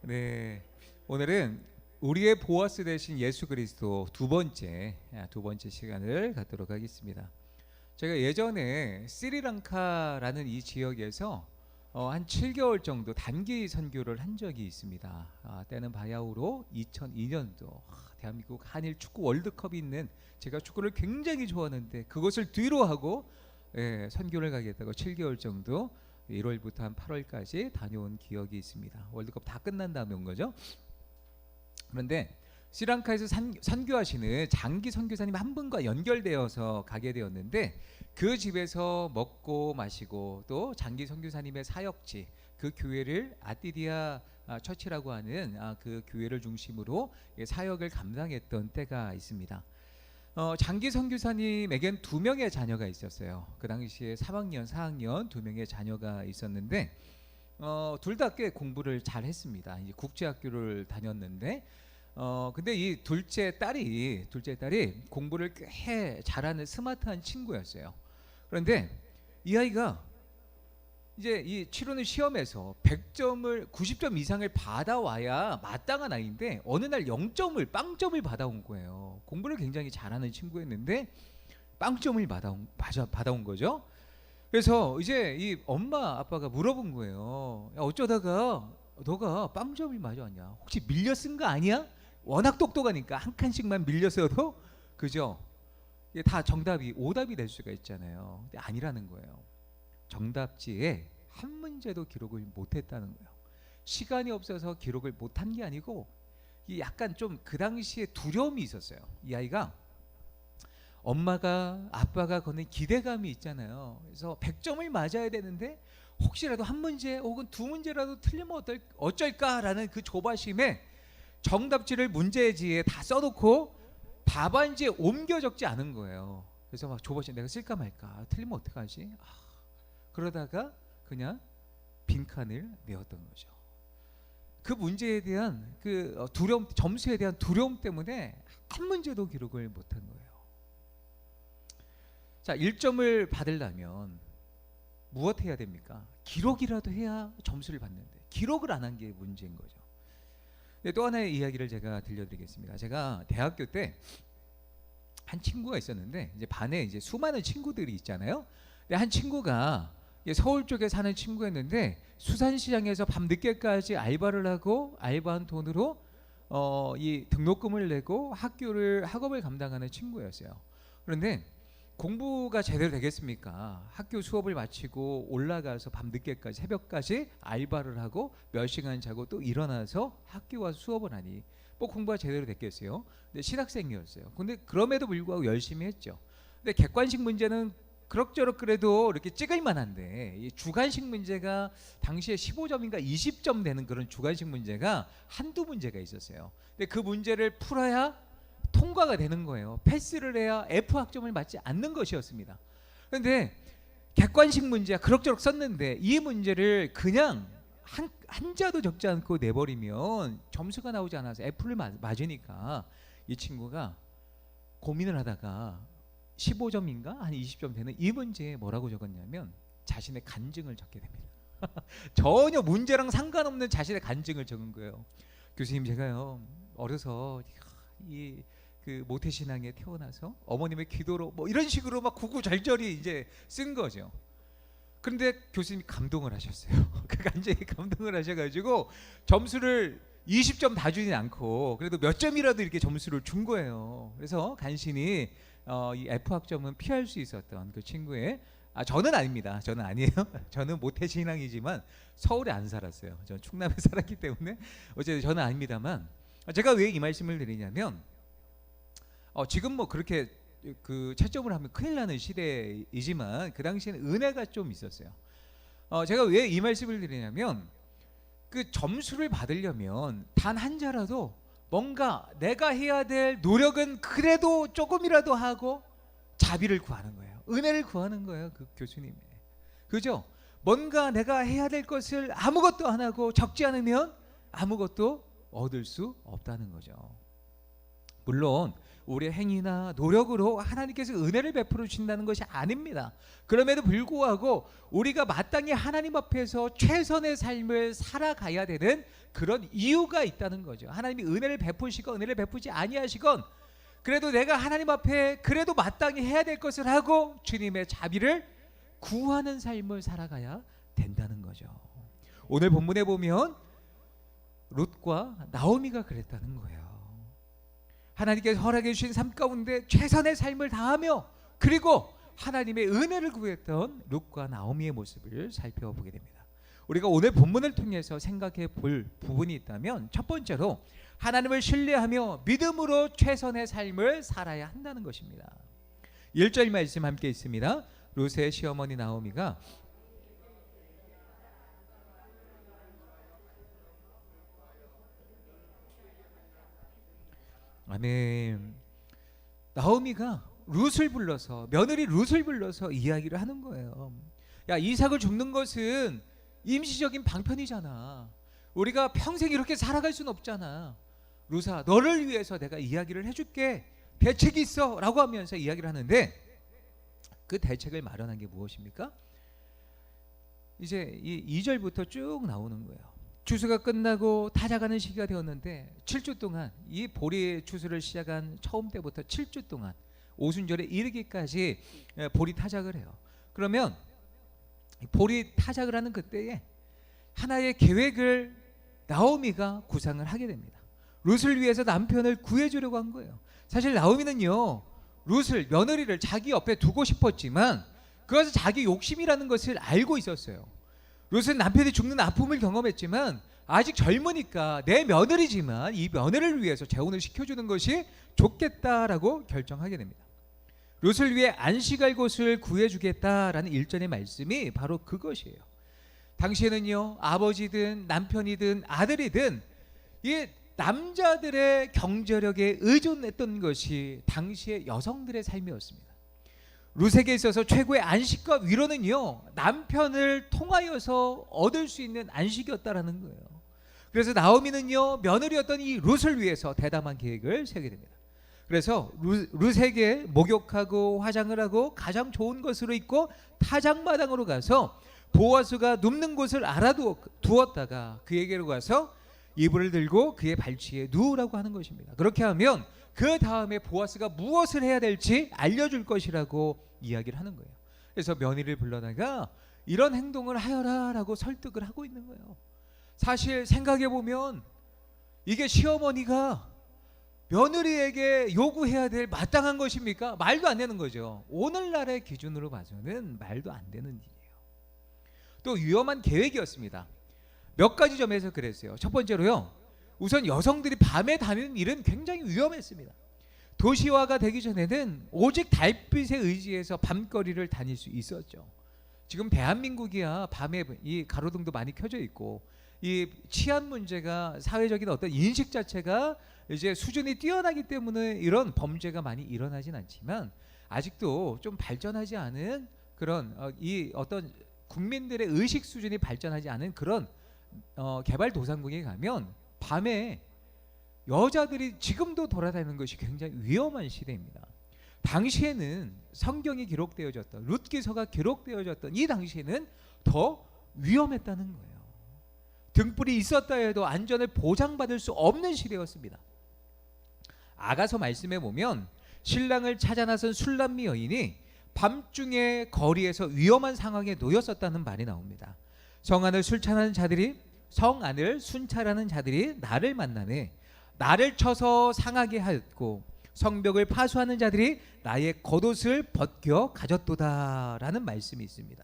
네, 오늘은 우리의 보아스 되신 예수 그리스도 두 번째 시간을 갖도록 하겠습니다. 제가 예전에 스리랑카라는 이 지역에서 한 7개월 정도 단기 선교를 한 적이 있습니다. 때는 바야흐로 2002년도 대한민국 한일 축구 월드컵이 있는, 제가 축구를 굉장히 좋아하는데 그것을 뒤로 하고 선교를 가겠다고 7개월 정도 1월부터 한 8월까지 다녀온 기억이 있습니다. 월드컵 다 끝난 다음에 온 거죠. 그런데 스리랑카에서 선교하시는 장기 선교사님 한 분과 연결되어서 가게 되었는데, 그 집에서 먹고 마시고 또 장기 선교사님의 사역지, 그 교회를 아띠디아 처치라고 하는 그 교회를 중심으로 사역을 감당했던 때가 있습니다. 장기 선교사님에겐 두 명의 자녀가 있었어요. 그 당시에 3학년, 4학년 두 명의 자녀가 있었는데 둘 다 꽤 공부를 잘 했습니다. 이제 국제학교를 다녔는데 근데 이 둘째 딸이 공부를 꽤 잘하는 스마트한 친구였어요. 그런데 이 아이가 이제 이 치르는 시험에서 100점을 90점 이상을 받아와야 마땅한 아이인데 어느 날 0점을 빵점을 받아온 거예요. 공부를 굉장히 잘하는 친구였는데 빵점을 받아온 거죠. 그래서 이제 이 엄마 아빠가 물어본 거예요. 야, 어쩌다가 너가 빵점을 맞아왔냐? 혹시 밀려 쓴 거 아니야? 워낙 똑똑하니까 한 칸씩만 밀려서도 그죠? 이게 다 정답이 오답이 될 수가 있잖아요. 근데 아니라는 거예요. 정답지에 한 문제도 기록을 못했다는 거예요. 시간이 없어서 기록을 못한 게 아니고 약간 좀 그 당시에 두려움이 있었어요. 이 아이가 엄마가 아빠가 거는 기대감이 있잖아요. 그래서 100점을 맞아야 되는데 혹시라도 한 문제 혹은 두 문제라도 틀리면 어쩔까라는 그 조바심에 정답지를 문제지에 다 써놓고 답안지에 옮겨 적지 않은 거예요. 그래서 막 조바심, 내가 쓸까 말까, 틀리면 어떡하지? 그러다가 그냥 빈칸을 메웠던 거죠. 그 문제에 대한 그 두려움, 점수에 대한 두려움 때문에 한 문제도 기록을 못한 거예요. 자, 1점을 받으려면 무엇 해야 됩니까? 기록이라도 해야 점수를 받는데 기록을 안 한 게 문제인 거죠. 또 하나의 이야기를 제가 들려드리겠습니다. 제가 대학교 때 한 친구가 있었는데 이제 반에 이제 수많은 친구들이 있잖아요. 근데 한 친구가 서울 쪽에 사는 친구였는데 수산시장에서 밤 늦게까지 알바를 하고 알바한 돈으로 이 등록금을 내고 학업을 감당하는 친구였어요. 그런데 공부가 제대로 되겠습니까? 학교 수업을 마치고 올라가서 밤 늦게까지 새벽까지 알바를 하고 몇 시간 자고 또 일어나서 학교 와서 수업을 하니 뭐 공부가 제대로 됐겠어요? 근데 신학생이었어요. 근데 그럼에도 불구하고 열심히 했죠. 근데 객관식 문제는 그럭저럭 그래도 이렇게 찍을 만한데 이 주관식 문제가 당시에 15점인가 20점 되는 그런 주관식 문제가 한두 문제가 있었어요. 근데 그 문제를 풀어야 통과가 되는 거예요. 패스를 해야 F 학점을 맞지 않는 것이었습니다. 그런데 객관식 문제야 그럭저럭 썼는데 이 문제를 그냥 한자도 적지 않고 내버리면 점수가 나오지 않아서 F를 맞으니까 이 친구가 고민을 하다가 15점인가 한 20점 되는 이 문제에 뭐라고 적었냐면 자신의 간증을 적게 됩니다. 전혀 문제랑 상관없는 자신의 간증을 적은 거예요. 교수님, 제가요 어려서 그 모태신앙에 태어나서 어머님의 기도로 뭐 이런 식으로 막 구구절절히 이제 쓴 거죠. 그런데 교수님이 감동을 하셨어요. 그 간증에 감동을 하셔가지고 점수를 20점 다 주진 않고 그래도 몇 점이라도 이렇게 점수를 준 거예요. 그래서 간신히 이 F 학점은 피할 수 있었던 그 친구의 저는 아닙니다. 저는 아니에요. 저는 모태신앙이지만 서울에 안 살았어요. 저는 충남에 살았기 때문에 어쨌든 저는 아닙니다만 제가 왜 이 말씀을 드리냐면 지금 뭐 그렇게 그 채점을 하면 큰일 나는 시대이지만 그 당시에는 은혜가 좀 있었어요. 제가 왜 이 말씀을 드리냐면 그 점수를 받으려면 단 한 자라도 뭔가 내가 해야 될 노력은 그래도 조금이라도 하고 자비를 구하는 거예요. 은혜를 구하는 거예요. 그 교수님의. 그죠? 뭔가 내가 해야 될 것을 아무것도 안 하고 적지 않으면 아무것도 얻을 수 없다는 거죠. 물론 우리의 행위나 노력으로 하나님께서 은혜를 베풀어 주신다는 것이 아닙니다. 그럼에도 불구하고 우리가 마땅히 하나님 앞에서 최선의 삶을 살아가야 되는 그런 이유가 있다는 거죠. 하나님이 은혜를 베푸시건 은혜를 베푸지 아니하시건 그래도 내가 하나님 앞에 그래도 마땅히 해야 될 것을 하고 주님의 자비를 구하는 삶을 살아가야 된다는 거죠. 오늘 본문에 보면 롯과 나오미가 그랬다는 거예요. 하나님께서 허락해 주신 삶 가운데 최선의 삶을 다하며 그리고 하나님의 은혜를 구했던 롯과 나오미의 모습을 살펴보게 됩니다. 우리가 오늘 본문을 통해서 생각해 볼 부분이 있다면 첫 번째로 하나님을 신뢰하며 믿음으로 최선의 삶을 살아야 한다는 것입니다. 1절 말씀 함께 있습니다. 롯의 시어머니 나오미가 아멘. 나오미가 룻을 불러서 며느리 룻을 불러서 이야기를 하는 거예요. 야, 이삭을 줍는 것은 임시적인 방편이잖아. 우리가 평생 이렇게 살아갈 수는 없잖아. 룻아, 너를 위해서 내가 이야기를 해줄게. 대책이 있어 라고 하면서 이야기를 하는데 그 대책을 마련한 게 무엇입니까? 이제 이 2절부터 쭉 나오는 거예요. 추수가 끝나고 타작하는 시기가 되었는데 7주 동안 이 보리 추수를 시작한 처음 때부터 7주 동안 오순절에 이르기까지 보리 타작을 해요. 그러면 보리 타작을 하는 그때에 하나의 계획을 나오미가 구상을 하게 됩니다. 룻을 위해서 남편을 구해주려고 한 거예요. 사실 나오미는요, 룻을 며느리를 자기 옆에 두고 싶었지만 그것은 자기 욕심이라는 것을 알고 있었어요. 룻은 남편이 죽는 아픔을 경험했지만 아직 젊으니까 내 며느리지만 이 며느리를 위해서 재혼을 시켜주는 것이 좋겠다라고 결정하게 됩니다. 룻을 위해 안식할 곳을 구해주겠다라는 1절의 말씀이 바로 그것이에요. 당시에는요, 아버지든 남편이든 아들이든 이 남자들의 경제력에 의존했던 것이 당시의 여성들의 삶이었습니다. 룻에게 있어서 최고의 안식과 위로는요, 남편을 통하여서 얻을 수 있는 안식이었다라는 거예요. 그래서 나오미는요, 며느리였던 이 룻을 위해서 대담한 계획을 세우게 됩니다. 그래서 룻에게 목욕하고 화장을 하고 가장 좋은 것으로 입고 타작마당으로 가서 보아스가 눕는 곳을 알아두었다가 그에게로 가서 이불을 들고 그의 발치에 누우라고 하는 것입니다. 그렇게 하면 그 다음에 보아스가 무엇을 해야 될지 알려줄 것이라고 이야기를 하는 거예요. 그래서 며느리를 불러다가 이런 행동을 하여라 라고 설득을 하고 있는 거예요. 사실 생각해 보면 이게 시어머니가 며느리에게 요구해야 될 마땅한 것입니까? 말도 안 되는 거죠. 오늘날의 기준으로 봐서는 말도 안 되는 일이에요. 또 위험한 계획이었습니다. 몇 가지 점에서 그랬어요. 첫 번째로요, 우선 여성들이 밤에 다니는 일은 굉장히 위험했습니다. 도시화가 되기 전에는 오직 달빛에 의지해서 밤거리를 다닐 수 있었죠. 지금 대한민국이야 밤에 이 가로등도 많이 켜져 있고 이 치안 문제가 사회적인 어떤 인식 자체가 이제 수준이 뛰어나기 때문에 이런 범죄가 많이 일어나진 않지만 아직도 좀 발전하지 않은 그런 이 어떤 국민들의 의식 수준이 발전하지 않은 그런 개발도상국에 가면 밤에 여자들이 지금도 돌아다니는 것이 굉장히 위험한 시대입니다. 당시에는 성경이 기록되어졌던 룻기서가 기록되어졌던 이 당시에는 더 위험했다는 거예요. 등불이 있었다 해도 안전을 보장받을 수 없는 시대였습니다. 아가서 말씀에 보면 신랑을 찾아 나선 술람미 여인이 밤중에 거리에서 위험한 상황에 놓였었다는 말이 나옵니다. 성안을 순찰하는 자들이 나를 만나매 나를 쳐서 상하게 하였고 성벽을 파수하는 자들이 나의 겉옷을 벗겨 가졌도다라는 말씀이 있습니다.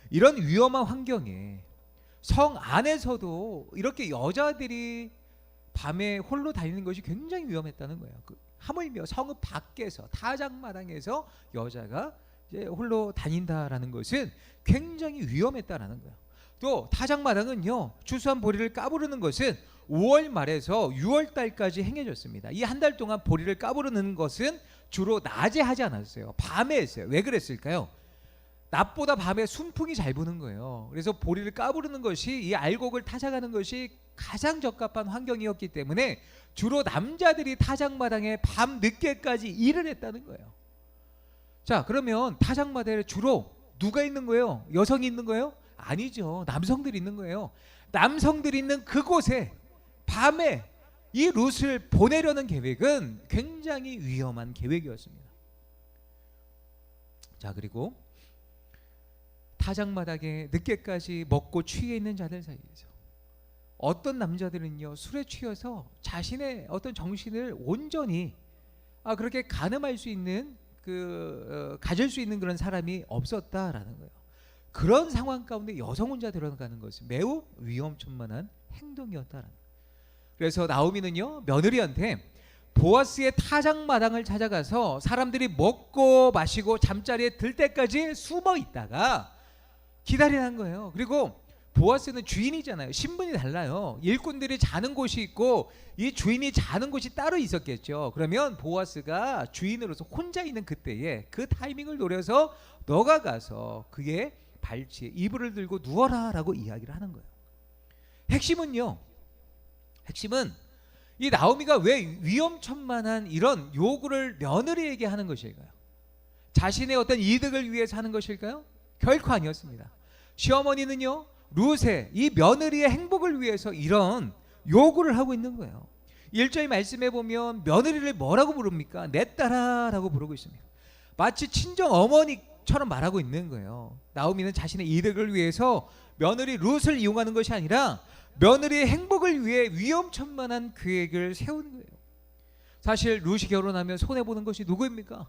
이런 위험한 환경에 성 안에서도 이렇게 여자들이 밤에 홀로 다니는 것이 굉장히 위험했다는 거예요. 하물며 성읍 밖에서 타작마당에서 여자가 이제 홀로 다닌다라는 것은 굉장히 위험했다라는 거예요. 또 타작마당은요, 추수한 보리를 까부르는 것은 5월 말에서 6월 달까지 행해졌습니다. 이 한 달 동안 보리를 까부르는 것은 주로 낮에 하지 않았어요. 밤에 했어요. 왜 그랬을까요? 낮보다 밤에 순풍이 잘 부는 거예요. 그래서 보리를 까부르는 것이, 이 알곡을 타작하는 것이 가장 적합한 환경이었기 때문에 주로 남자들이 타작마당에 밤 늦게까지 일을 했다는 거예요. 자, 그러면 타작마당에 주로 누가 있는 거예요? 여성이 있는 거예요? 아니죠. 남성들이 있는 거예요. 남성들이 있는 그곳에 밤에 이 룻을 보내려는 계획은 굉장히 위험한 계획이었습니다. 자, 그리고 타작마당에 늦게까지 먹고 취해 있는 자들 사이에서 어떤 남자들은요, 술에 취해서 자신의 어떤 정신을 온전히 그렇게 가늠할 수 있는 가질 수 있는 그런 사람이 없었다라는 거예요. 그런 상황 가운데 여성 혼자 들어가는 것은 매우 위험천만한 행동이었다라는 거예요. 그래서 나오미는요, 며느리한테 보아스의 타작마당을 찾아가서 사람들이 먹고 마시고 잠자리에 들 때까지 숨어 있다가 기다리는 거예요. 그리고 보아스는 주인이잖아요. 신분이 달라요. 일꾼들이 자는 곳이 있고 이 주인이 자는 곳이 따로 있었겠죠. 그러면 보아스가 주인으로서 혼자 있는 그때에 그 타이밍을 노려서 너가 가서 그의 발치에 이불을 들고 누워라 라고 이야기를 하는 거예요. 핵심은 이 나오미가 왜 위험천만한 이런 요구를 며느리에게 하는 것일까요? 자신의 어떤 이득을 위해서 하는 것일까요? 결코 아니었습니다. 시어머니는요, 룻의 이 며느리의 행복을 위해서 이런 요구를 하고 있는 거예요. 1절 말씀에 보면 며느리를 뭐라고 부릅니까? 내 딸아라고 부르고 있습니다. 마치 친정 어머니처럼 말하고 있는 거예요. 나오미는 자신의 이득을 위해서 며느리 룻을 이용하는 것이 아니라 며느리의 행복을 위해 위험천만한 계획을 세우는 거예요. 사실 룻이 결혼하면 손해보는 것이 누구입니까?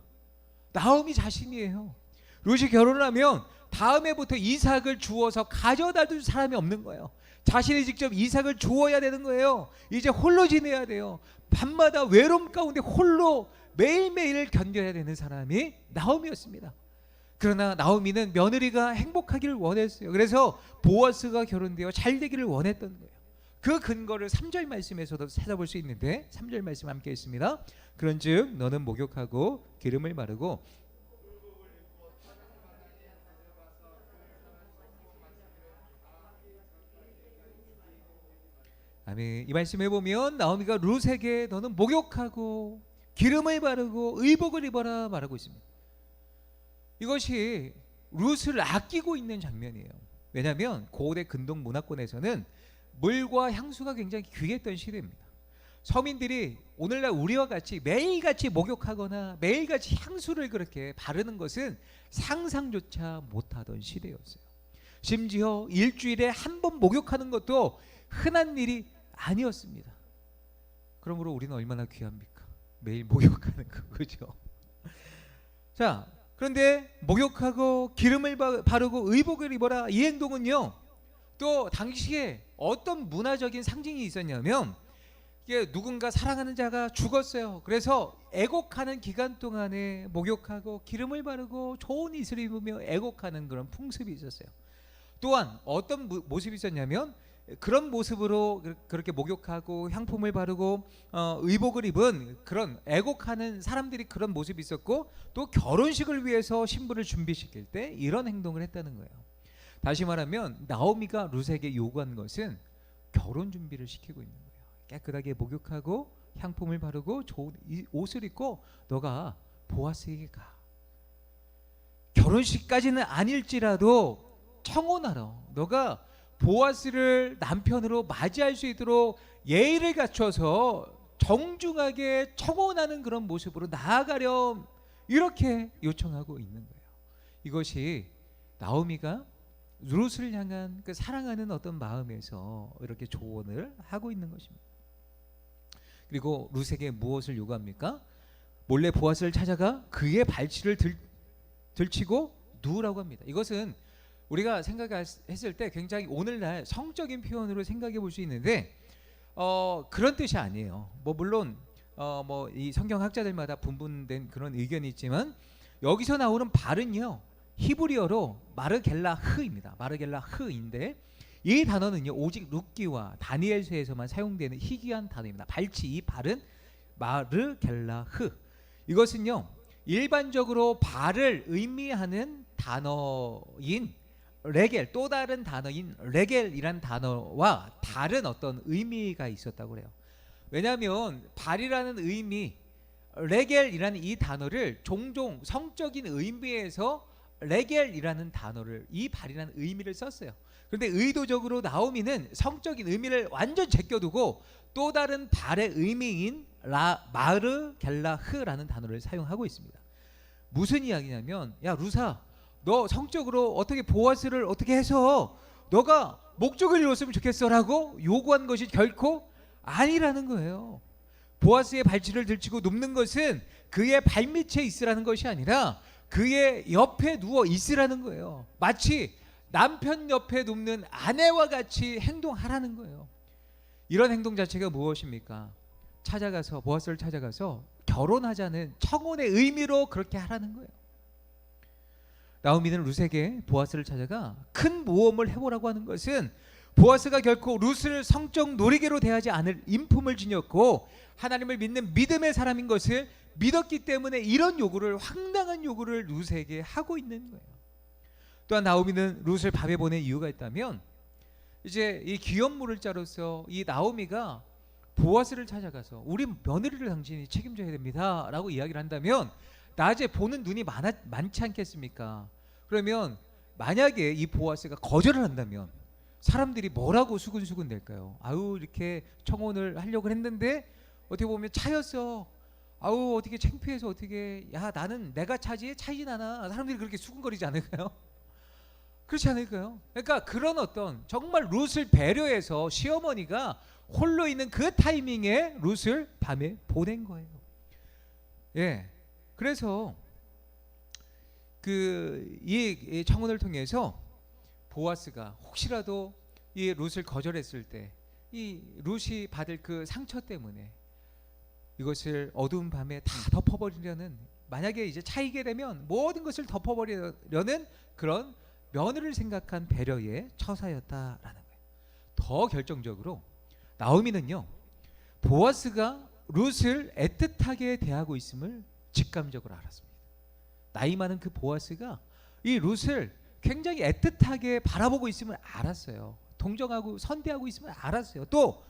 나오미 자신이에요. 룻이 결혼을 하면 다음 해부터 이삭을 주어서 가져다 줄 사람이 없는 거예요. 자신이 직접 이삭을 주어야 되는 거예요. 이제 홀로 지내야 돼요. 밤마다 외로움 가운데 홀로 매일매일 견뎌야 되는 사람이 나오미였습니다. 그러나 나오미는 며느리가 행복하기를 원했어요. 그래서 보아스가 결혼되어 잘 되기를 원했던 거예요. 그 근거를 3절 말씀에서도 찾아볼 수 있는데 3절 말씀 함께 있습니다. 그런즉 너는 목욕하고 기름을 바르고 아멘. 이 말씀에 보면 나오미가 룻에게 너는 목욕하고 기름을 바르고 의복을 입어라 말하고 있습니다. 이것이 룻을 아끼고 있는 장면이에요. 왜냐하면 고대 근동 문화권에서는 물과 향수가 굉장히 귀했던 시대입니다. 서민들이 오늘날 우리와 같이 매일같이 목욕하거나 매일같이 향수를 그렇게 바르는 것은 상상조차 못하던 시대였어요. 심지어 일주일에 한 번 목욕하는 것도 흔한 일이 아니었습니다. 그러므로 우리는 얼마나 귀합니까? 매일 목욕하는 거, 그죠? 자, 그런데 목욕하고 기름을 바르고 의복을 입어라, 이 행동은요, 또 당시에 어떤 문화적인 상징이 있었냐면, 이게 누군가 사랑하는 자가 죽었어요. 그래서 애곡하는 기간 동안에 목욕하고 기름을 바르고 좋은 이슬을 입으며 애곡하는 그런 풍습이 있었어요. 또한 어떤 모습이 있었냐면, 그런 모습으로 그렇게 목욕하고 향품을 바르고 의복을 입은 그런 애곡하는 사람들이 그런 모습이 있었고, 또 결혼식을 위해서 신부를 준비시킬 때 이런 행동을 했다는 거예요. 다시 말하면 나오미가 룻에게 요구한 것은 결혼 준비를 시키고 있는 거예요. 깨끗하게 목욕하고 향품을 바르고 좋은 옷을 입고 너가 보아스에게 가. 결혼식까지는 아닐지라도 청혼하러 너가 보아스를 남편으로 맞이할 수 있도록 예의를 갖춰서 정중하게 청혼하는 그런 모습으로 나아가렴, 이렇게 요청하고 있는 거예요. 이것이 나오미가 룻을 향한 그 사랑하는 어떤 마음에서 이렇게 조언을 하고 있는 것입니다. 그리고 룻에게 무엇을 요구합니까? 몰래 보아스를 찾아가 그의 발치를 들치고 누우라고 합니다. 이것은 우리가 생각했을 때 굉장히 오늘날 성적인 표현으로 생각해 볼 수 있는데 그런 뜻이 아니에요. 물론 이 성경학자들마다 분분된 그런 의견이 있지만 여기서 나오는 발은요, 히브리어로 마르겔라흐입니다. 마르겔라흐인데 이 단어는요, 오직 룻기와 다니엘서에서만 사용되는 희귀한 단어입니다. 발치, 이 발은 마르겔라흐. 이것은요, 일반적으로 발을 의미하는 단어인 레겔, 또 다른 단어인 레겔이란 단어와 다른 어떤 의미가 있었다고 그래요. 왜냐하면 발이라는 의미, 레겔이라는 이 단어를 종종 성적인 의미에서 레겔이라는 단어를, 이 발이라는 의미를 썼어요. 그런데 의도적으로 나오미는 성적인 의미를 완전 제껴두고 또 다른 발의 의미인 마르 겔라흐라는 단어를 사용하고 있습니다. 무슨 이야기냐면, 야 루사, 너 성적으로 어떻게 보아스를 어떻게 해서 너가 목적을 이뤘으면 좋겠어라고 요구한 것이 결코 아니라는 거예요. 보아스의 발치를 들치고 눕는 것은 그의 발밑에 있으라는 것이 아니라 그의 옆에 누워 있으라는 거예요. 마치 남편 옆에 눕는 아내와 같이 행동하라는 거예요. 이런 행동 자체가 무엇입니까? 찾아가서, 보아스를 찾아가서 결혼하자는 청혼의 의미로 그렇게 하라는 거예요. 나오미는 룻에게 보아스를 찾아가 큰 모험을 해보라고 하는 것은 보아스가 결코 룻을 성적 놀이개로 대하지 않을 인품을 지녔고 하나님을 믿는 믿음의 사람인 것을 믿었기 때문에 이런 요구를, 황당한 요구를 룻에게 하고 있는 거예요. 또한 나오미는 룻을 밥에 보낸 이유가 있다면, 이제 이 귀염물을 자로서 이 나오미가 보아스를 찾아가서 우리 며느리를 당신이 책임져야 됩니다 라고 이야기를 한다면 낮에 보는 눈이 많지 않겠습니까? 그러면 만약에 이 보아스가 거절을 한다면 사람들이 뭐라고 수근수근 댈까요? 아우, 이렇게 청혼을 하려고 했는데 어떻게 보면 차였어. 아우, 어떻게 창피해서 어떻게, 야 나는 내가 차지 않아. 사람들이 그렇게 수근거리지 않을까요? 그렇지 않을까요? 그러니까 그런 어떤 정말 룻을 배려해서 시어머니가 홀로 있는 그 타이밍에 룻을 밤에 보낸 거예요. 예, 그래서 이 청혼을 통해서 보아스가 혹시라도 이 룻을 거절했을 때 이 룻이 받을 그 상처 때문에 이것을 어두운 밤에 다 덮어버리려는, 만약에 이제 차이게 되면 모든 것을 덮어버리려는 그런 며느리를 생각한 배려의 처사였다라는 거예요. 더 결정적으로 나오미는요, 보아스가 룻을 애틋하게 대하고 있음을 직감적으로 알았습니다. 나이 많은 그 보아스가 이 룻을 굉장히 애틋하게 바라보고 있음을 알았어요. 동정하고 선대하고 있음을 알았어요. 또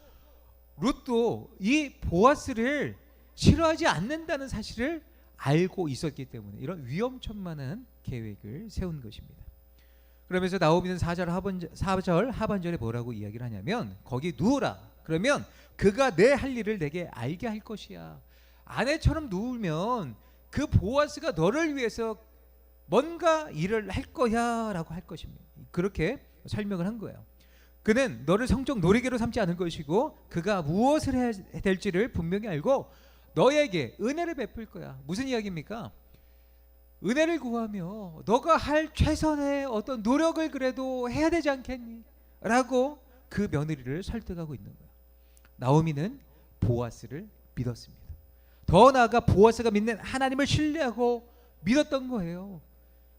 룻도 이 보아스를 싫어하지 않는다는 사실을 알고 있었기 때문에 이런 위험천만한 계획을 세운 것입니다. 그러면서 나오미는 4절 하반절에 뭐라고 이야기를 하냐면, 거기 누우라. 그러면 그가 내 할 일을 내게 알게 할 것이야. 아내처럼 누우면 그 보아스가 너를 위해서 뭔가 일을 할 거야 라고 할 것입니다. 그렇게 설명을 한 거예요. 그는 너를 성적 놀이개로 삼지 않을 것이고 그가 무엇을 해야 될지를 분명히 알고 너에게 은혜를 베풀 거야. 무슨 이야기입니까? 은혜를 구하며 너가 할 최선의 어떤 노력을 그래도 해야 되지 않겠니? 라고 그 며느리를 설득하고 있는 거예요. 나오미는 보아스를 믿었습니다. 더 나아가 보아스가 믿는 하나님을 신뢰하고 믿었던 거예요.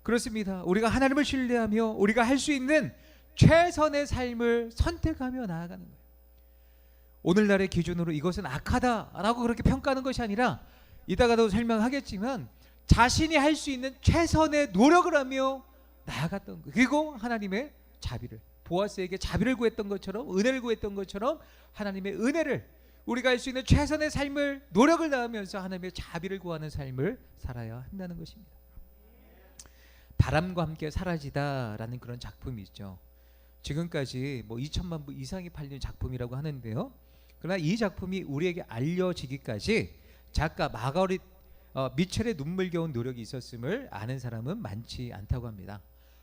그렇습니다. 우리가 하나님을 신뢰하며 우리가 할 수 있는 최선의 삶을 선택하며 나아가는 거예요. 오늘날의 기준으로 이것은 악하다라고 그렇게 평가하는 것이 아니라, 이따가도 설명하겠지만 자신이 할 수 있는 최선의 노력을 하며 나아갔던 거예요. 그리고 하나님의 자비를, 보아스에게 자비를 구했던 것처럼, 은혜를 구했던 것처럼 하나님의 은혜를, 우리가 할 수 있는 최선의 삶을, 노력을 다하면서 하나님의 자비를 구하는 삶을 살아야 한다는 것입니다. 바람과 함께 사라지다라는 그런 작품이 있죠. 지금까지 뭐 2천만 부 이상이 팔린 작품이라고 하는데요. 그러나 이 작품이 우리에게 알려지기까지 작가 마거릿 미첼의 눈물겨운 노력이 있었음을 아는 사람은 많지 않다고 합니다.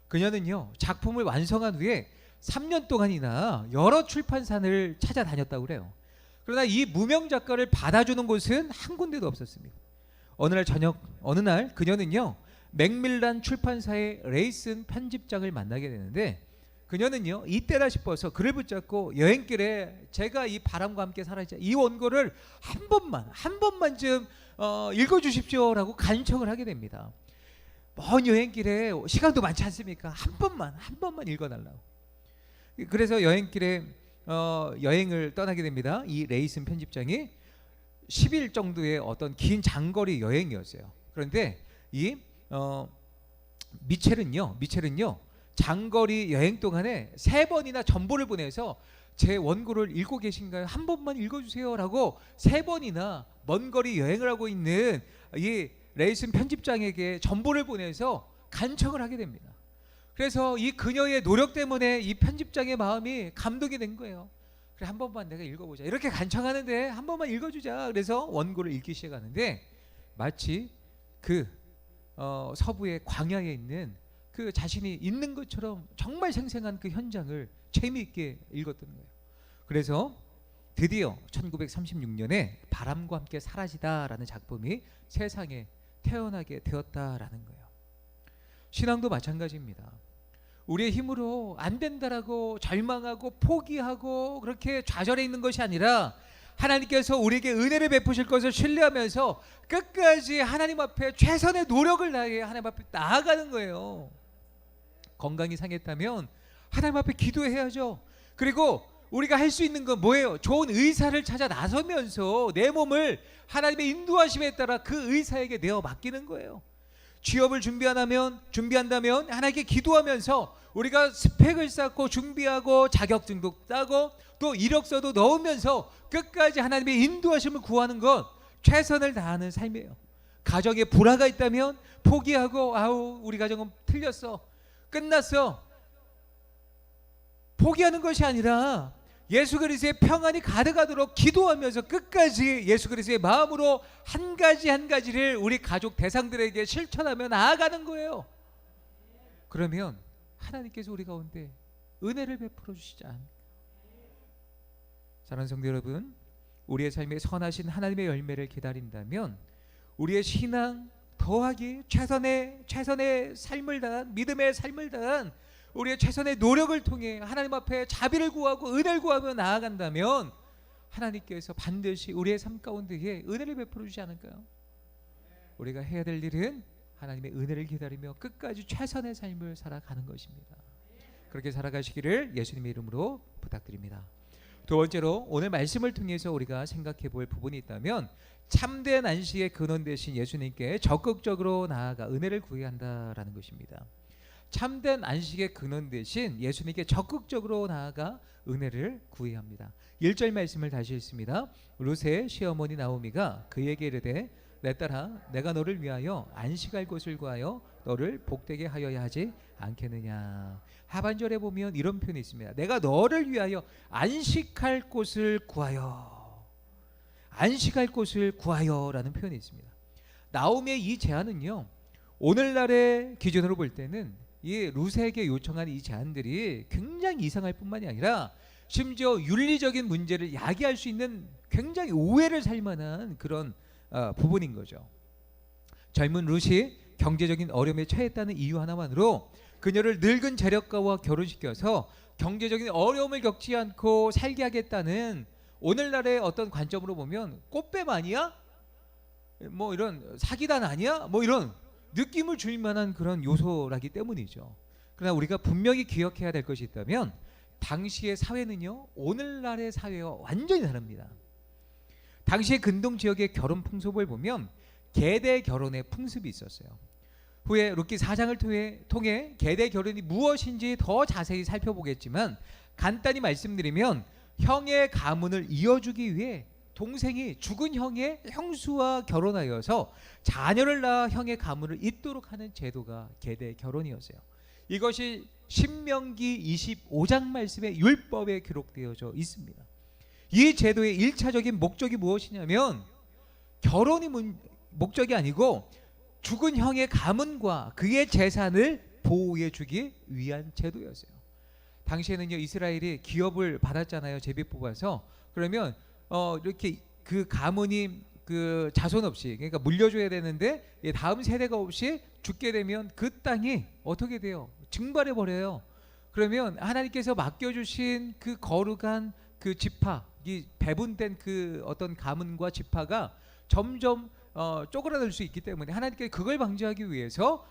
그녀는요, 작품을 완성한 후에 3년 동안이나 여러 출판사를 찾아다녔다고 그래요. 그러나 이 무명 작가를 받아주는 곳은 한 군데도 없었습니다. 어느 날 그녀는요, 맥밀란 출판사의 레이슨 편집장을 만나게 되는데, 그녀는요, 이때다 싶어서 그를 붙잡고 여행길에 제가 이 바람과 함께 사라지자 이 원고를 한 번만 좀 읽어주십시오라고 간청을 하게 됩니다. 먼 여행길에 시간도 많지 않습니까? 한 번만 읽어달라고. 그래서 여행길에 여행을 떠나게 됩니다. 이 레이슨 편집장이 10일 정도의 어떤 긴 장거리 여행이었어요. 그런데 이 미첼은요 장거리 여행 동안에 3번이나 전보를 보내서 제 원고를 읽고 계신가요? 한 번만 읽어주세요라고 3번이나 먼 거리 여행을 하고 있는 이 레이슨 편집장에게 전보를 보내서 간청을 하게 됩니다. 그래서 이 그녀의 노력 때문에 이 편집장의 마음이 감동이 된 거예요. 그래, 한 번만 내가 읽어보자. 이렇게 간청하는데 한 번만 읽어주자. 그래서 원고를 읽기 시작하는데 마치 그 서부의 광야에 있는 그 자신이 있는 것처럼 정말 생생한 그 현장을 재미있게 읽었던 거예요. 그래서 드디어 1936년에 바람과 함께 사라지다라는 작품이 세상에 태어나게 되었다라는 거예요. 신앙도 마찬가지입니다. 우리의 힘으로 안 된다라고 절망하고 포기하고 그렇게 좌절해 있는 것이 아니라 하나님께서 우리에게 은혜를 베푸실 것을 신뢰하면서 끝까지 하나님 앞에 최선의 노력을 다해 하나님 앞에 나아가는 거예요. 건강이 상했다면 하나님 앞에 기도해야죠. 그리고 우리가 할 수 있는 건 뭐예요? 좋은 의사를 찾아 나서면서 내 몸을 하나님의 인도하심에 따라 그 의사에게 내어 맡기는 거예요. 취업을 준비한다면 하나님께 기도하면서 우리가 스펙을 쌓고 준비하고 자격증도 따고 또 이력서도 넣으면서 끝까지 하나님의 인도하심을 구하는 것, 최선을 다하는 삶이에요. 가정에 불화가 있다면 포기하고 아우 우리 가정은 틀렸어, 끝났어, 포기하는 것이 아니라 예수 그리스도의 평안이 가득하도록 기도하면서 끝까지 예수 그리스도의 마음으로 한 가지 한 가지를 우리 가족 대상들에게 실천하며 나아가는 거예요. 그러면 하나님께서 우리 가운데 은혜를 베풀어 주시지 않을까. 사랑하는 성도 여러분, 우리의 삶에 선하신 하나님의 열매를 기다린다면 우리의 신앙 더하기 최선의 삶을 다한, 믿음의 삶을 다한 우리의 최선의 노력을 통해 하나님 앞에 자비를 구하고 은혜를 구하며 나아간다면 하나님께서 반드시 우리의 삶 가운데에 은혜를 베풀어 주지 않을까요? 우리가 해야 될 일은 하나님의 은혜를 기다리며 끝까지 최선의 삶을 살아가는 것입니다. 그렇게 살아가시기를 예수님의 이름으로 부탁드립니다. 두 번째로 오늘 말씀을 통해서 우리가 생각해 볼 부분이 있다면 참된 안식의 근원 되신 예수님께 적극적으로 나아가 은혜를 구해야 한다라는 것입니다. 참된 안식의 근원 대신 예수님께 적극적으로 나아가 은혜를 구해야 합니다. 1절 말씀을 다시 읽습니다. 룻의 시어머니 나오미가 그에게 이르되 내 딸아 내가 너를 위하여 안식할 곳을 구하여 너를 복되게 하여야 하지 않겠느냐. 하반절에 보면 이런 표현이 있습니다. 내가 너를 위하여 안식할 곳을 구하여, 안식할 곳을 구하여라는 표현이 있습니다. 나오미의 이 제안은요, 오늘날의 기준으로 볼 때는 이 룻에게 요청한 이 제안들이 굉장히 이상할 뿐만이 아니라 심지어 윤리적인 문제를 야기할 수 있는 굉장히 오해를 살 만한 그런 부분인 거죠. 젊은 룻이 경제적인 어려움에 처했다는 이유 하나만으로 그녀를 늙은 재력가와 결혼시켜서 경제적인 어려움을 겪지 않고 살게 하겠다는 오늘날의 어떤 관점으로 보면 꽃뱀 아니야? 뭐 이런 사기단 아니야? 뭐 이런 느낌을 줄 만한 그런 요소라기 때문이죠. 그러나 우리가 분명히 기억해야 될 것이 있다면 당시의 사회는요, 오늘날의 사회와 완전히 다릅니다. 당시의 근동 지역의 결혼 풍습을 보면 계대 결혼의 풍습이 있었어요. 후에 룻기 4장을 통해 계대 결혼이 무엇인지 더 자세히 살펴보겠지만 간단히 말씀드리면 형의 가문을 이어주기 위해 동생이 죽은 형의 형수와 결혼하여서 자녀를 낳아 형의 가문을 잇도록 하는 제도가 계대 결혼이었어요. 이것이 신명기 25장 말씀의 율법에 기록되어져 있습니다. 이 제도의 1차적인 목적이 무엇이냐면 결혼이 목적이 아니고 죽은 형의 가문과 그의 재산을 보호해 주기 위한 제도였어요. 당시에는요, 이스라엘이 기업을 받았잖아요. 제비 뽑아서. 그러면 이렇게 그 가문이 그 자손 없이, 그러니까 물려줘야 되는데 다음 세대가 없이 죽게 되면 그 땅이 어떻게 돼요? 증발해 버려요. 그러면 하나님께서 맡겨주신 그 거룩한 그 지파, 이 배분된 그 어떤 가문과 지파가 점점 쪼그라들 수 있기 때문에 하나님께서 그걸 방지하기 위해서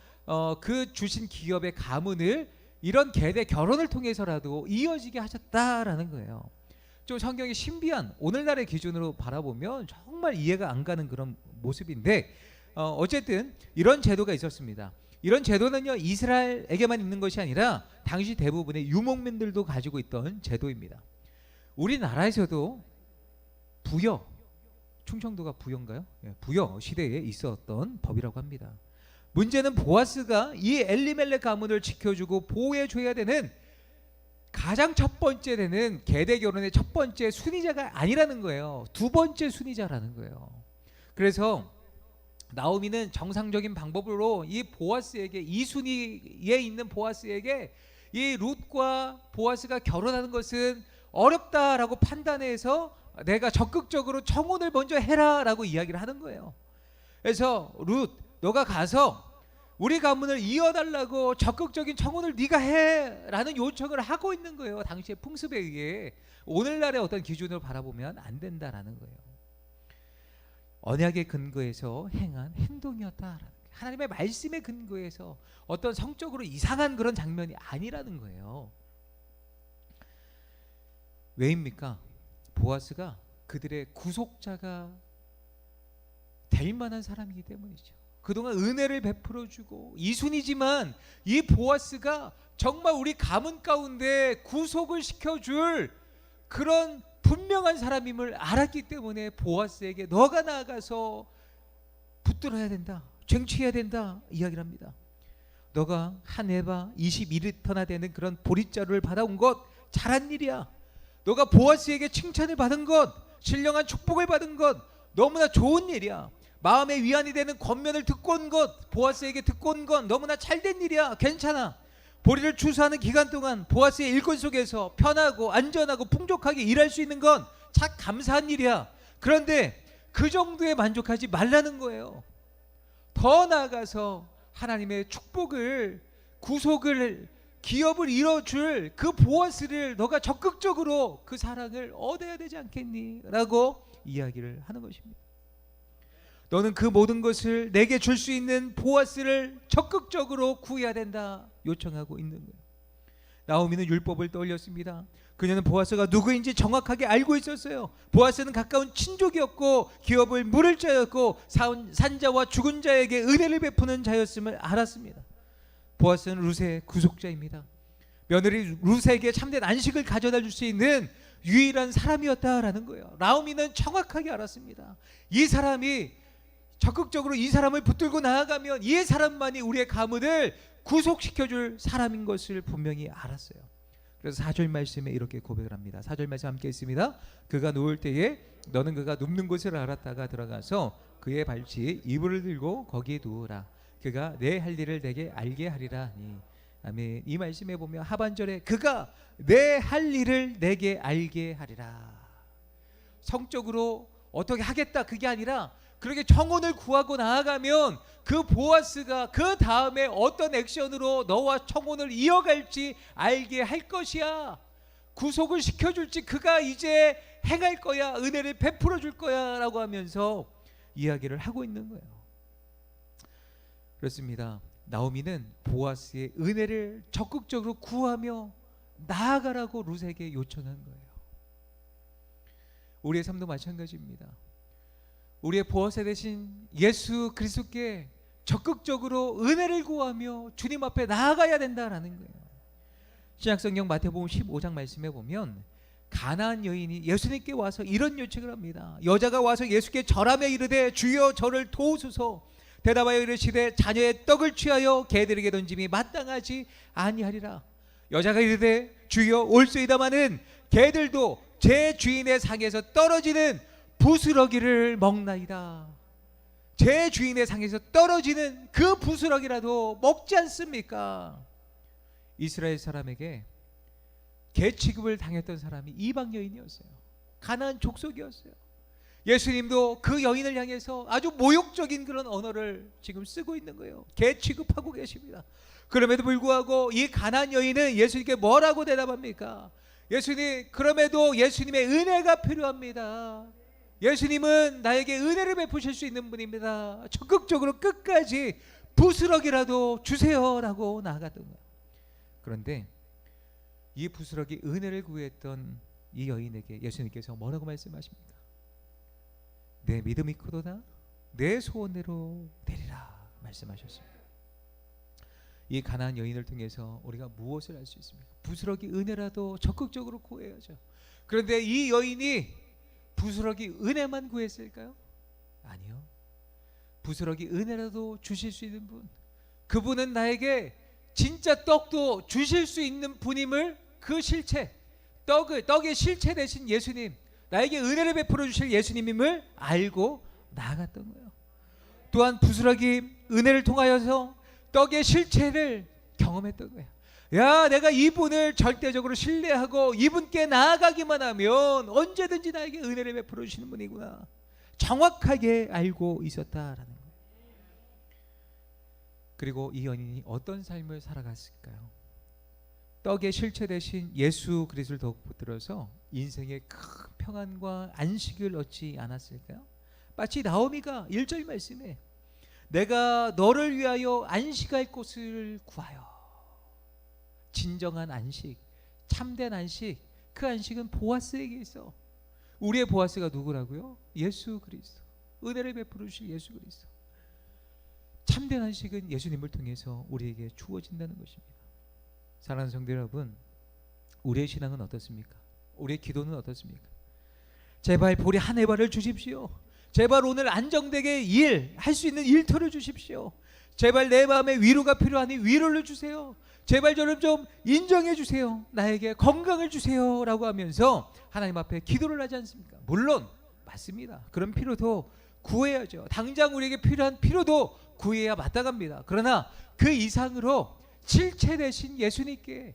그 주신 기업의 가문을 이런 계대 결혼을 통해서라도 이어지게 하셨다라는 거예요. 좀 성경이 신비한, 오늘날의 기준으로 바라보면 정말 이해가 안 가는 그런 모습인데 어쨌든 이런 제도가 있었습니다. 이런 제도는요 이스라엘에게만 있는 것이 아니라 당시 대부분의 유목민들도 가지고 있던 제도입니다. 우리나라에서도 부여, 충청도가 부여인가요? 예, 부여 시대에 있었던 법이라고 합니다. 문제는 보아스가 이 엘리멜렉 가문을 지켜주고 보호해줘야 되는 가장 첫 번째 되는 계대 결혼의 첫 번째 순위자가 아니라는 거예요. 두 번째 순위자라는 거예요. 그래서 나오미는 정상적인 방법으로 이 보아스에게, 이 순위에 있는 보아스에게 이 룻과 보아스가 결혼하는 것은 어렵다라고 판단해서 내가 적극적으로 청혼을 먼저 해라라고 이야기를 하는 거예요. 그래서 룻, 너가 가서 우리 가문을 이어달라고 적극적인 청혼을 네가 해라는 요청을 하고 있는 거예요. 당시의 풍습에 의해 오늘날의 어떤 기준으로 바라보면 안 된다라는 거예요. 언약의 근거에서 행한 행동이었다라는 거예요. 하나님의 말씀의 근거에서 어떤 성적으로 이상한 그런 장면이 아니라는 거예요. 왜입니까? 보아스가 그들의 구속자가 될 만한 사람이기 때문이죠. 그동안 은혜를 베풀어주고 이순이지만 이 보아스가 정말 우리 가문 가운데 구속을 시켜줄 그런 분명한 사람임을 알았기 때문에 보아스에게 너가 나아가서 붙들어야 된다, 쟁취해야 된다 이야기를 합니다. 너가 한 에바 21리터나 되는 그런 보리자루를 받아온 것 잘한 일이야. 너가 보아스에게 칭찬을 받은 것, 신령한 축복을 받은 것 너무나 좋은 일이야. 마음의 위안이 되는 권면을 듣고 온 것, 보아스에게 듣고 온 건 너무나 잘된 일이야. 괜찮아. 보리를 추수하는 기간 동안 보아스의 일꾼 속에서 편하고 안전하고 풍족하게 일할 수 있는 건 참 감사한 일이야. 그런데 그 정도에 만족하지 말라는 거예요. 더 나아가서 하나님의 축복을, 구속을, 기업을 이뤄줄 그 보아스를 너가 적극적으로 그 사랑을 얻어야 되지 않겠니? 라고 이야기를 하는 것입니다. 너는 그 모든 것을 내게 줄 수 있는 보아스를 적극적으로 구해야 된다 요청하고 있는 거예요. 나오미는 율법을 떠올렸습니다. 그녀는 보아스가 누구인지 정확하게 알고 있었어요. 보아스는 가까운 친족이었고 기업을 물을 자였고 산자와 죽은 자에게 은혜를 베푸는 자였음을 알았습니다. 보아스는 룻의 구속자입니다. 며느리 룻에게 참된 안식을 가져다 줄 수 있는 유일한 사람이었다라는 거예요. 나오미는 정확하게 알았습니다. 이 사람이 적극적으로 이 사람을 붙들고 나아가면 이 사람만이 우리의 가문을 구속시켜줄 사람인 것을 분명히 알았어요. 그래서 4절 말씀에 이렇게 고백을 합니다. 4절 말씀 함께 있습니다. 그가 누울 때에 너는 그가 눕는 곳을 알았다가 들어가서 그의 발치에 이불을 들고 거기에 누우라. 그가 내 할 일을 내게 알게 하리라 하니. 아멘. 이 말씀에 보면 하반절에 그가 내 할 일을 내게 알게 하리라. 성적으로 어떻게 하겠다 그게 아니라 그렇게 청혼을 구하고 나아가면 그 보아스가 그 다음에 어떤 액션으로 너와 청혼을 이어갈지 알게 할 것이야. 구속을 시켜줄지 그가 이제 행할 거야. 은혜를 베풀어 줄 거야 라고 하면서 이야기를 하고 있는 거예요. 그렇습니다. 나오미는 보아스의 은혜를 적극적으로 구하며 나아가라고 룻에게 요청한 거예요. 우리의 삶도 마찬가지입니다. 우리의 보호세 대신 예수 그리스도께 적극적으로 은혜를 구하며 주님 앞에 나아가야 된다라는 거예요. 신약성경 마태복음 15장 말씀에 보면 가나안 여인이 예수님께 와서 이런 요청을 합니다. 여자가 와서 예수께 절하며 이르되 주여 저를 도우소서. 대답하여 이르시되 자녀의 떡을 취하여 개들에게 던짐이 마땅하지 아니하리라. 여자가 이르되 주여 올소이다마는 개들도 제 주인의 상에서 떨어지는 부스러기를 먹나이다. 제 주인의 상에서 떨어지는 그 부스러기라도 먹지 않습니까? 이스라엘 사람에게 개 취급을 당했던 사람이 이방 여인이었어요. 가나안 족속이었어요. 예수님도 그 여인을 향해서 아주 모욕적인 그런 언어를 지금 쓰고 있는 거예요. 개 취급하고 계십니다. 그럼에도 불구하고 이 가나안 여인은 예수님께 뭐라고 대답합니까? 예수님, 그럼에도 예수님의 은혜가 필요합니다. 예수님은 나에게 은혜를 베푸실 수 있는 분입니다. 적극적으로 끝까지 부스러기라도 주세요라고 나아갔던 거예요. 그런데 이 부스러기 은혜를 구했던 이 여인에게 예수님께서 뭐라고 말씀하십니까? 내 믿음이 크도다 내 소원대로 되리라 말씀하셨습니다. 이 가난한 여인을 통해서 우리가 무엇을 할 수 있습니까? 부스러기 은혜라도 적극적으로 구해야죠. 그런데 이 여인이 부스러기 은혜만 구했을까요? 아니요. 부스러기 은혜라도 주실 수 있는 분, 그분은 나에게 진짜 떡도 주실 수 있는 분임을, 그 실체, 떡의 실체 되신 예수님, 나에게 은혜를 베풀어 주실 예수님임을 알고 나아갔던 거예요. 또한 부스러기 은혜를 통하여서 떡의 실체를 경험했던 거예요. 야, 내가 이분을 절대적으로 신뢰하고 이분께 나아가기만 하면 언제든지 나에게 은혜를 베풀어 주시는 분이구나, 정확하게 알고 있었다라는 거예요. 그리고 이 여인이 어떤 삶을 살아갔을까요? 떡의 실체 되신 예수 그리스도를 더욱 붙들어서 인생의 큰 평안과 안식을 얻지 않았을까요? 마치 나오미가 1절 말씀에 내가 너를 위하여 안식할 곳을 구하여, 진정한 안식, 참된 안식, 그 안식은 보아스에게 있어. 우리의 보아스가 누구라고요? 예수 그리스도, 은혜를 베풀어 주실 예수 그리스도. 참된 안식은 예수님을 통해서 우리에게 주어진다는 것입니다. 사랑하는 성도 여러분, 우리의 신앙은 어떻습니까? 우리의 기도는 어떻습니까? 제발 보리 한 해발을 주십시오. 제발 오늘 안정되게 할 수 있는 일터를 주십시오. 제발 내 마음에 위로가 필요하니 위로를 주세요. 제발 저를 좀 인정해 주세요. 나에게 건강을 주세요 라고 하면서 하나님 앞에 기도를 하지 않습니까? 물론 맞습니다. 그런 필요도 구해야죠. 당장 우리에게 필요한 필요도 구해야 마땅합니다. 그러나 그 이상으로 실체 되신 예수님께,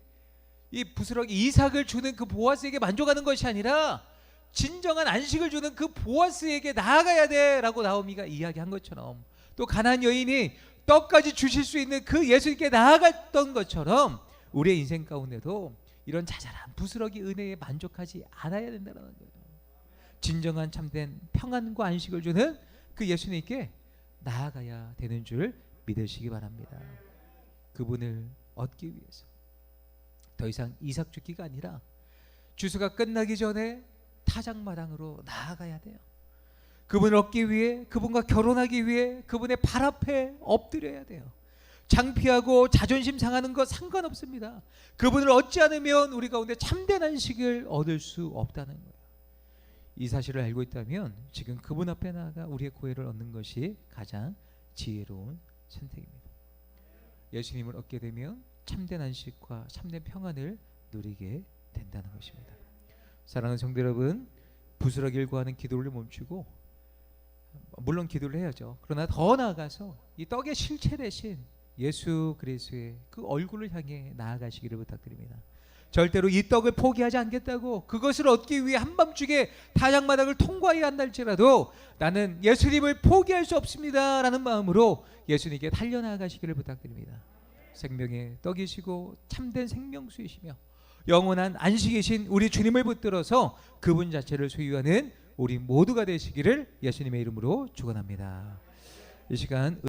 이 부스러기 이삭을 주는 그 보아스에게 만족하는 것이 아니라 진정한 안식을 주는 그 보아스에게 나아가야 돼 라고 나오미가 이야기한 것처럼, 또 가난한 여인이 떡까지 주실 수 있는 그 예수님께 나아갔던 것처럼 우리의 인생 가운데도 이런 자잘한 부스러기 은혜에 만족하지 않아야 된다는 거예요. 진정한 참된 평안과 안식을 주는 그 예수님께 나아가야 되는 줄 믿으시기 바랍니다. 그분을 얻기 위해서 더 이상 이삭 죽기가 아니라 주수가 끝나기 전에 타작마당으로 나아가야 돼요. 그분을 얻기 위해, 그분과 결혼하기 위해 그분의 발 앞에 엎드려야 돼요. 창피하고 자존심 상하는 것 상관없습니다. 그분을 얻지 않으면 우리 가운데 참된 안식을 얻을 수 없다는 거예요. 이 사실을 알고 있다면 지금 그분 앞에 나아가 우리의 구애를 얻는 것이 가장 지혜로운 선택입니다. 예수님을 얻게 되면 참된 안식과 참된 평안을 누리게 된다는 것입니다. 사랑하는 성도 여러분, 부스러기를 구하는 기도를 멈추고, 물론 기도를 해야죠. 그러나 더 나아가서 이 떡의 실체 되신 예수 그리스도의 그 얼굴을 향해 나아가시기를 부탁드립니다. 절대로 이 떡을 포기하지 않겠다고, 그것을 얻기 위해 한밤중에 타작마당을 통과해야 한달지라도 나는 예수님을 포기할 수 없습니다 라는 마음으로 예수님께 달려나가시기를 부탁드립니다. 생명의 떡이시고 참된 생명수이시며 영원한 안식이신 우리 주님을 붙들어서 그분 자체를 소유하는 우리 모두가 되시기를 예수님의 이름으로 축원합니다. 이 시간